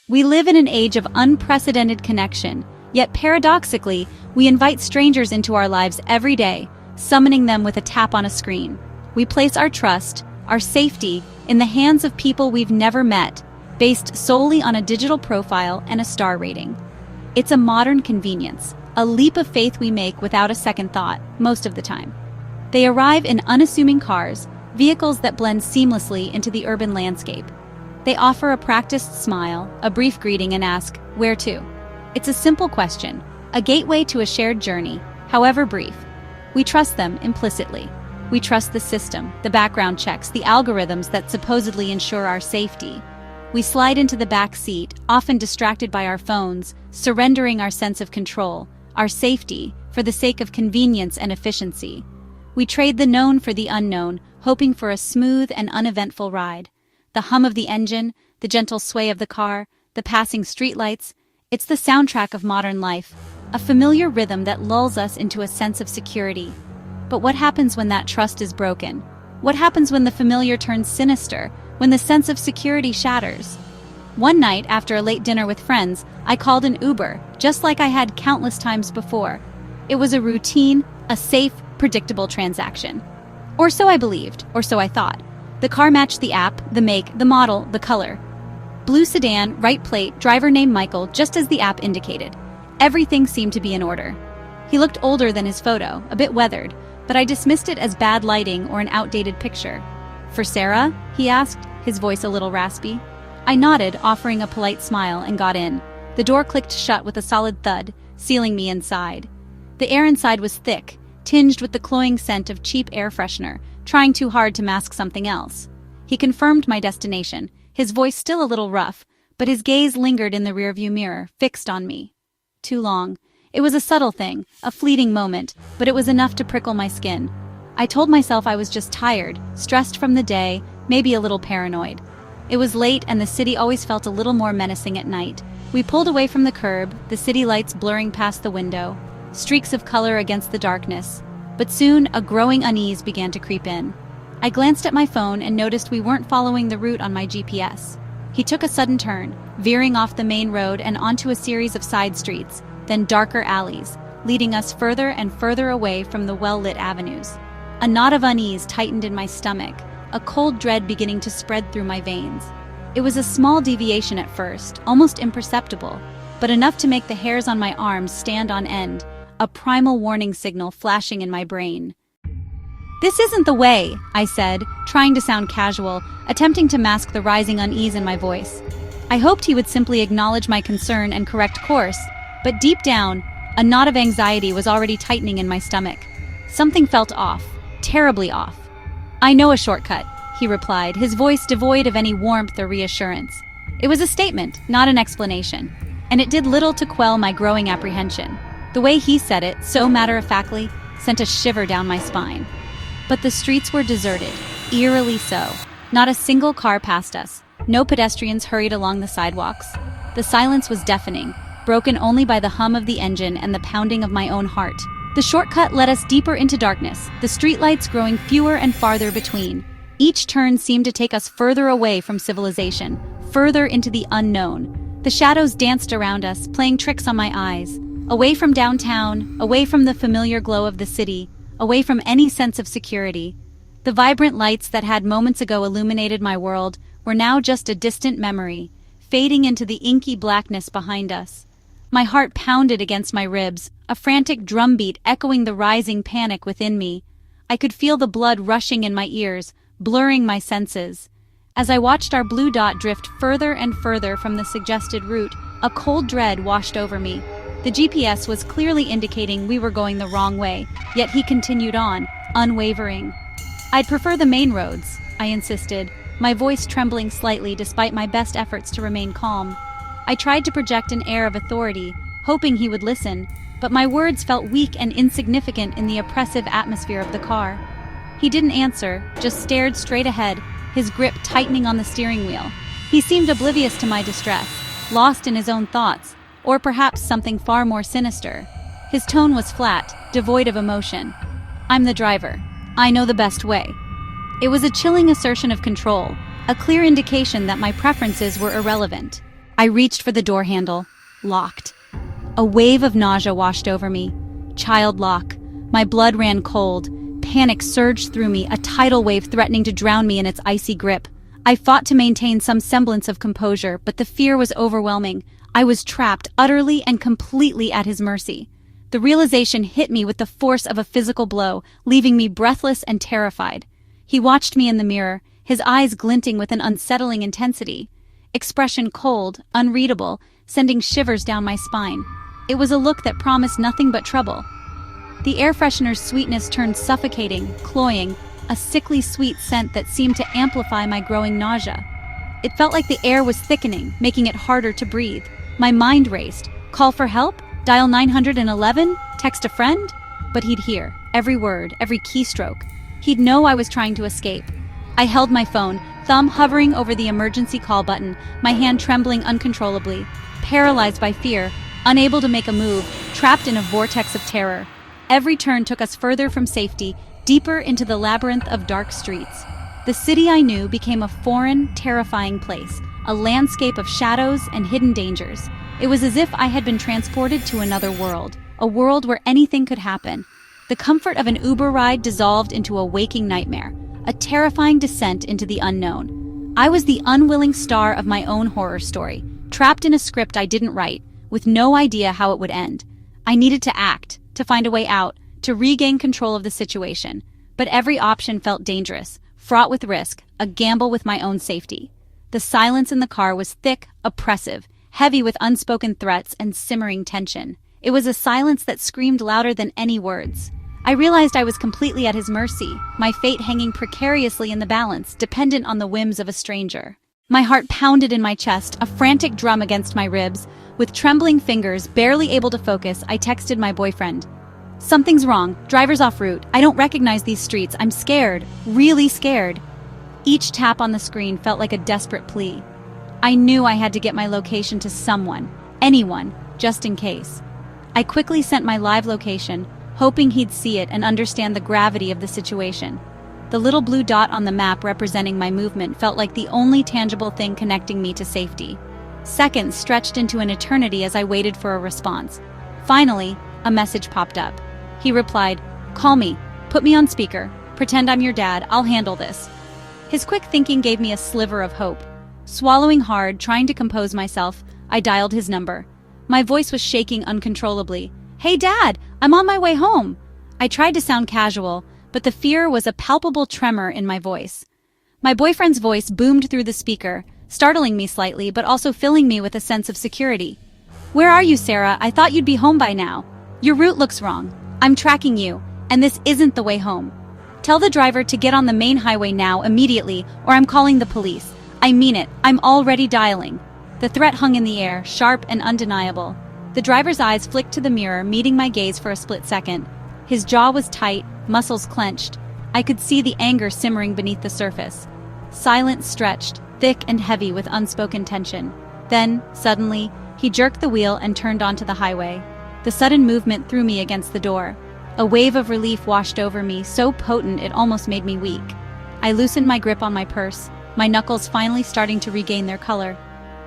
We live in an age of unprecedented connection, yet paradoxically, we invite strangers into our lives every day, summoning them with a tap on a screen. We place our trust, our safety, in the hands of people we've never met, based solely on a digital profile and a star rating. It's a modern convenience, a leap of faith we make without a second thought, most of the time. They arrive in unassuming cars, vehicles that blend seamlessly into the urban landscape. They offer a practiced smile, a brief greeting, and ask, "Where to?" It's a simple question, a gateway to a shared journey, however brief. We trust them implicitly. We trust the system, the background checks, the algorithms that supposedly ensure our safety. We slide into the back seat, often distracted by our phones, surrendering our sense of control, our safety, for the sake of convenience and efficiency. We trade the known for the unknown, hoping for a smooth and uneventful ride. The hum of the engine, the gentle sway of the car, the passing streetlights, it's the soundtrack of modern life, a familiar rhythm that lulls us into a sense of security. But what happens when that trust is broken? What happens when the familiar turns sinister, when the sense of security shatters? One night, after a late dinner with friends, I called an Uber, just like I had countless times before. It was a routine, a safe, predictable transaction. Or so I believed, or so I thought. The car matched the app, the make, the model, the color. Blue sedan, right plate, driver named Michael, just as the app indicated. Everything seemed to be in order. He looked older than his photo, a bit weathered, but I dismissed it as bad lighting or an outdated picture. "For Sarah?" he asked, his voice a little raspy. I nodded, offering a polite smile, and got in. The door clicked shut with a solid thud, sealing me inside. The air inside was thick, tinged with the cloying scent of cheap air freshener, trying too hard to mask something else. He confirmed my destination, his voice still a little rough, but his gaze lingered in the rearview mirror, fixed on me. Too long. It was a subtle thing, a fleeting moment, but it was enough to prickle my skin. I told myself I was just tired, stressed from the day, maybe a little paranoid. It was late, and the city always felt a little more menacing at night. We pulled away from the curb, the city lights blurring past the window, streaks of color against the darkness. But soon, a growing unease began to creep in. I glanced at my phone and noticed we weren't following the route on my GPS. He took a sudden turn, veering off the main road and onto a series of side streets, then darker alleys, leading us further and further away from the well-lit avenues. A knot of unease tightened in my stomach, a cold dread beginning to spread through my veins. It was a small deviation at first, almost imperceptible, but enough to make the hairs on my arms stand on end, a primal warning signal flashing in my brain. "This isn't the way," I said, trying to sound casual, attempting to mask the rising unease in my voice. I hoped he would simply acknowledge my concern and correct course, but deep down, a knot of anxiety was already tightening in my stomach. Something felt off, terribly off. "I know a shortcut," he replied, his voice devoid of any warmth or reassurance. It was a statement, not an explanation, and it did little to quell my growing apprehension. The way he said it, so matter-of-factly, sent a shiver down my spine. But the streets were deserted, eerily so. Not a single car passed us. No pedestrians hurried along the sidewalks. The silence was deafening, broken only by the hum of the engine and the pounding of my own heart. The shortcut led us deeper into darkness, the streetlights growing fewer and farther between. Each turn seemed to take us further away from civilization, further into the unknown. The shadows danced around us, playing tricks on my eyes. Away from downtown, away from the familiar glow of the city, away from any sense of security. The vibrant lights that had moments ago illuminated my world were now just a distant memory, fading into the inky blackness behind us. My heart pounded against my ribs, a frantic drumbeat echoing the rising panic within me. I could feel the blood rushing in my ears, blurring my senses. As I watched our blue dot drift further and further from the suggested route, a cold dread washed over me. The GPS was clearly indicating we were going the wrong way, yet he continued on, unwavering. "I'd prefer the main roads," I insisted, my voice trembling slightly despite my best efforts to remain calm. I tried to project an air of authority, hoping he would listen, but my words felt weak and insignificant in the oppressive atmosphere of the car. He didn't answer, just stared straight ahead, his grip tightening on the steering wheel. He seemed oblivious to my distress, lost in his own thoughts, or perhaps something far more sinister. His tone was flat, devoid of emotion. "I'm the driver. I know the best way." It was a chilling assertion of control, a clear indication that my preferences were irrelevant. I reached for the door handle. Locked. A wave of nausea washed over me. Child lock. My blood ran cold. Panic surged through me, a tidal wave threatening to drown me in its icy grip. I fought to maintain some semblance of composure, but the fear was overwhelming. I was trapped, utterly and completely at his mercy. The realization hit me with the force of a physical blow, leaving me breathless and terrified. He watched me in the mirror, his eyes glinting with an unsettling intensity. Expression cold, unreadable, sending shivers down my spine. It was a look that promised nothing but trouble. The air freshener's sweetness turned suffocating, cloying, a sickly sweet scent that seemed to amplify my growing nausea. It felt like the air was thickening, making it harder to breathe. My mind raced. Call for help? Dial 911? Text a friend? But he'd hear, every word, every keystroke. He'd know I was trying to escape. I held my phone, thumb hovering over the emergency call button, my hand trembling uncontrollably, paralyzed by fear, unable to make a move, trapped in a vortex of terror. Every turn took us further from safety, deeper into the labyrinth of dark streets. The city I knew became a foreign, terrifying place, a landscape of shadows and hidden dangers. It was as if I had been transported to another world, a world where anything could happen. The comfort of an Uber ride dissolved into a waking nightmare, a terrifying descent into the unknown. I was the unwilling star of my own horror story, trapped in a script I didn't write, with no idea how it would end. I needed to act, to find a way out, to regain control of the situation. But every option felt dangerous, fraught with risk, a gamble with my own safety. The silence in the car was thick, oppressive, heavy with unspoken threats and simmering tension. It was a silence that screamed louder than any words. I realized I was completely at his mercy, my fate hanging precariously in the balance, dependent on the whims of a stranger. My heart pounded in my chest, a frantic drum against my ribs. With trembling fingers, barely able to focus, I texted my boyfriend. "Something's wrong. Driver's off route. I don't recognize these streets. I'm scared. Really scared." Each tap on the screen felt like a desperate plea. I knew I had to get my location to someone, anyone, just in case. I quickly sent my live location, hoping he'd see it and understand the gravity of the situation. The little blue dot on the map representing my movement felt like the only tangible thing connecting me to safety. Seconds stretched into an eternity as I waited for a response. Finally, a message popped up. He replied, "Call me. Put me on speaker. Pretend I'm your dad. I'll handle this." His quick thinking gave me a sliver of hope. Swallowing hard, trying to compose myself, I dialed his number. My voice was shaking uncontrollably. "Hey, Dad! I'm on my way home!" I tried to sound casual, but the fear was a palpable tremor in my voice. My boyfriend's voice boomed through the speaker, startling me slightly, but also filling me with a sense of security. "Where are you, Sarah? I thought you'd be home by now. Your route looks wrong. I'm tracking you, and this isn't the way home. Tell the driver to get on the main highway now, immediately, or I'm calling the police. I mean it. I'm already dialing." The threat hung in the air, sharp and undeniable. The driver's eyes flicked to the mirror, meeting my gaze for a split second. His jaw was tight, muscles clenched. I could see the anger simmering beneath the surface. Silence stretched, thick and heavy with unspoken tension. Then, suddenly, he jerked the wheel and turned onto the highway. The sudden movement threw me against the door. A wave of relief washed over me, so potent it almost made me weak. I loosened my grip on my purse, my knuckles finally starting to regain their color.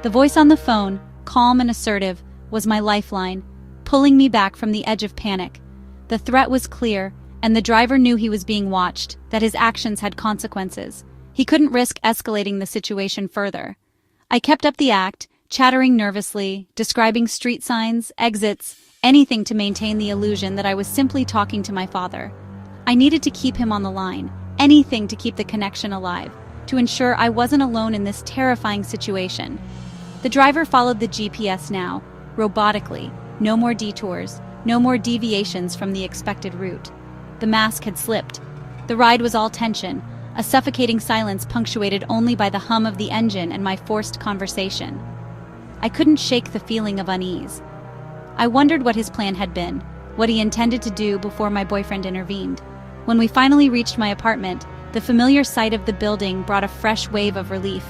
The voice on the phone, calm and assertive, was my lifeline, pulling me back from the edge of panic. The threat was clear, and the driver knew he was being watched, that his actions had consequences. He couldn't risk escalating the situation further. I kept up the act, chattering nervously, describing street signs, exits, anything to maintain the illusion that I was simply talking to my father. I needed to keep him on the line, anything to keep the connection alive, to ensure I wasn't alone in this terrifying situation. The driver followed the GPS now, robotically, no more detours, no more deviations from the expected route. The mask had slipped. The ride was all tension, a suffocating silence punctuated only by the hum of the engine and my forced conversation. I couldn't shake the feeling of unease. I wondered what his plan had been, what he intended to do before my boyfriend intervened. When we finally reached my apartment, the familiar sight of the building brought a fresh wave of relief.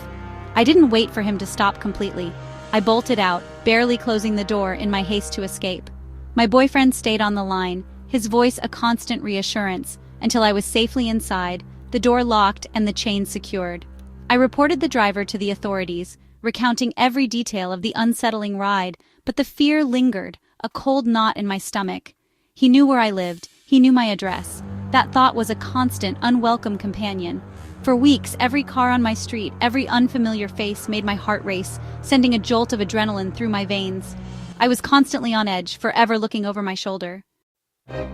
I didn't wait for him to stop completely. I bolted out, barely closing the door in my haste to escape. My boyfriend stayed on the line, his voice a constant reassurance, until I was safely inside, the door locked and the chain secured. I reported the driver to the authorities, recounting every detail of the unsettling ride, but the fear lingered, a cold knot in my stomach. He knew where I lived, he knew my address. That thought was a constant, unwelcome companion. For weeks, every car on my street, every unfamiliar face made my heart race, sending a jolt of adrenaline through my veins. I was constantly on edge, forever looking over my shoulder.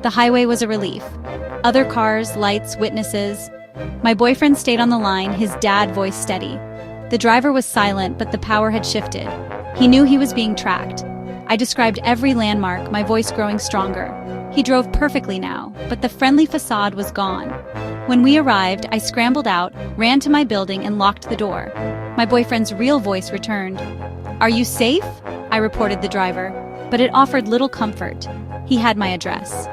The highway was a relief. Other cars, lights, witnesses. My boyfriend stayed on the line, his dad voice steady. The driver was silent, but the power had shifted. He knew he was being tracked. I described every landmark, my voice growing stronger. He drove perfectly now, but the friendly facade was gone. When we arrived, I scrambled out, ran to my building, and locked the door. My boyfriend's real voice returned. "Are you safe?" I reported the driver, but it offered little comfort. He had my address.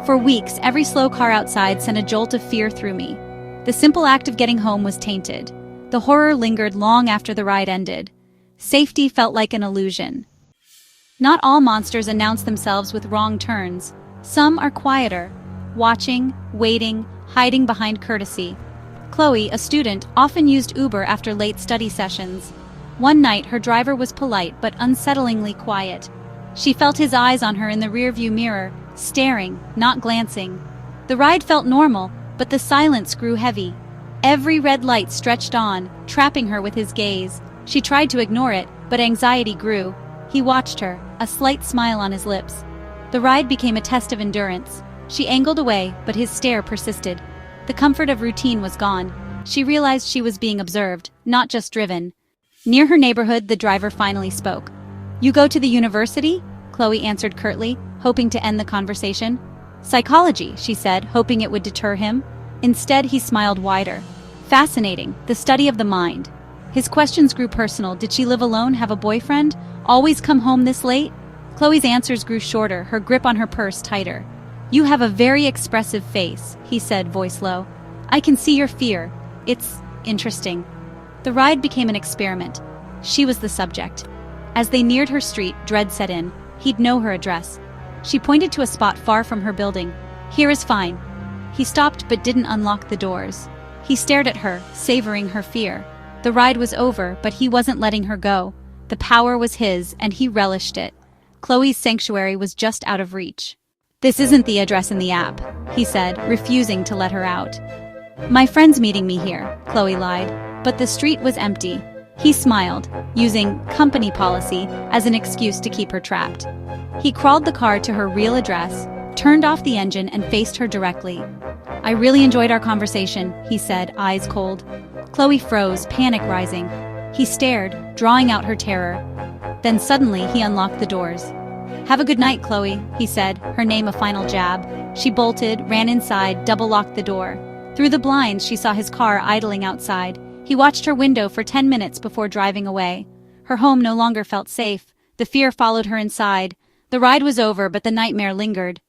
For weeks, every slow car outside sent a jolt of fear through me. The simple act of getting home was tainted. The horror lingered long after the ride ended. Safety felt like an illusion. Not all monsters announce themselves with wrong turns. Some are quieter, watching, waiting, hiding behind courtesy. Chloe, a student, often used Uber after late study sessions. One night, her driver was polite but unsettlingly quiet. She felt his eyes on her in the rearview mirror, staring, not glancing. The ride felt normal, but the silence grew heavy. Every red light stretched on, trapping her with his gaze. She tried to ignore it, but anxiety grew. He watched her, a slight smile on his lips. The ride became a test of endurance. She angled away, but his stare persisted. The comfort of routine was gone. She realized she was being observed, not just driven. Near her neighborhood, the driver finally spoke. "You go to the university?" Chloe answered curtly, hoping to end the conversation. "Psychology," she said, hoping it would deter him. Instead, he smiled wider. "Fascinating, the study of the mind." His questions grew personal. Did she live alone, have a boyfriend, always come home this late? Chloe's answers grew shorter, her grip on her purse tighter. "You have a very expressive face," he said, voice low. "I can see your fear. It's interesting." The ride became an experiment. She was the subject. As they neared her street, dread set in. He'd know her address. She pointed to a spot far from her building. "Here is fine." He stopped but didn't unlock the doors. He stared at her, savoring her fear. The ride was over, but he wasn't letting her go. The power was his, and he relished it. Chloe's sanctuary was just out of reach. "This isn't the address in the app," he said, refusing to let her out. "My friend's meeting me here," Chloe lied, but the street was empty. He smiled, using company policy as an excuse to keep her trapped. He crawled the car to her real address, turned off the engine, and faced her directly. "I really enjoyed our conversation," he said, eyes cold. Chloe froze, panic rising. He stared, drawing out her terror. Then suddenly, he unlocked the doors. "Have a good night, Chloe," he said, her name a final jab. She bolted, ran inside, double-locked the door. Through the blinds, she saw his car idling outside. He watched her window for 10 minutes before driving away. Her home no longer felt safe. The fear followed her inside. The ride was over, but the nightmare lingered.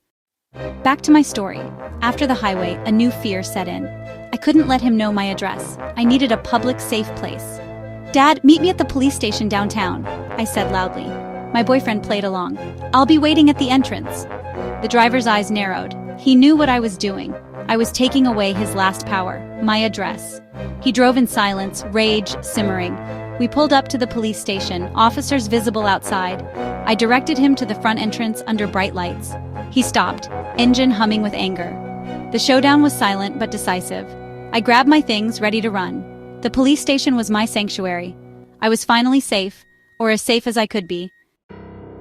Back to my story. After the highway, a new fear set in. I couldn't let him know my address. I needed a public, safe place. "Dad, meet me at the police station downtown," I said loudly. My boyfriend played along. "I'll be waiting at the entrance." The driver's eyes narrowed. He knew what I was doing. I was taking away his last power, my address. He drove in silence, rage simmering. We pulled up to the police station, officers visible outside. I directed him to the front entrance under bright lights. He stopped, engine humming with anger. The showdown was silent but decisive. I grabbed my things, ready to run. The police station was my sanctuary. I was finally safe, or as safe as I could be.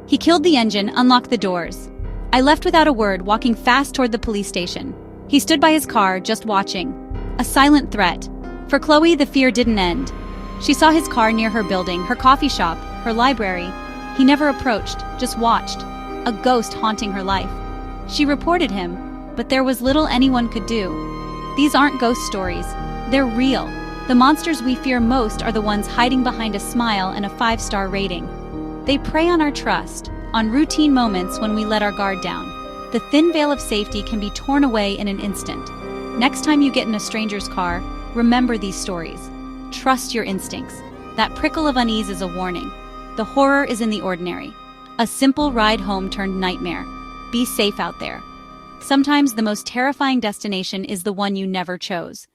He killed the engine, unlocked the doors. I left without a word, walking fast toward the police station. He stood by his car, just watching. A silent threat. For Chloe, the fear didn't end. She saw his car near her building, her coffee shop, her library. He never approached, just watched. A ghost haunting her life. She reported him, but there was little anyone could do. These aren't ghost stories. They're real. The monsters we fear most are the ones hiding behind a smile and a 5-star rating. They prey on our trust, on routine moments when we let our guard down. The thin veil of safety can be torn away in an instant. Next time you get in a stranger's car, remember these stories. Trust your instincts. That prickle of unease is a warning. The horror is in the ordinary. A simple ride home turned nightmare. Be safe out there. Sometimes the most terrifying destination is the one you never chose.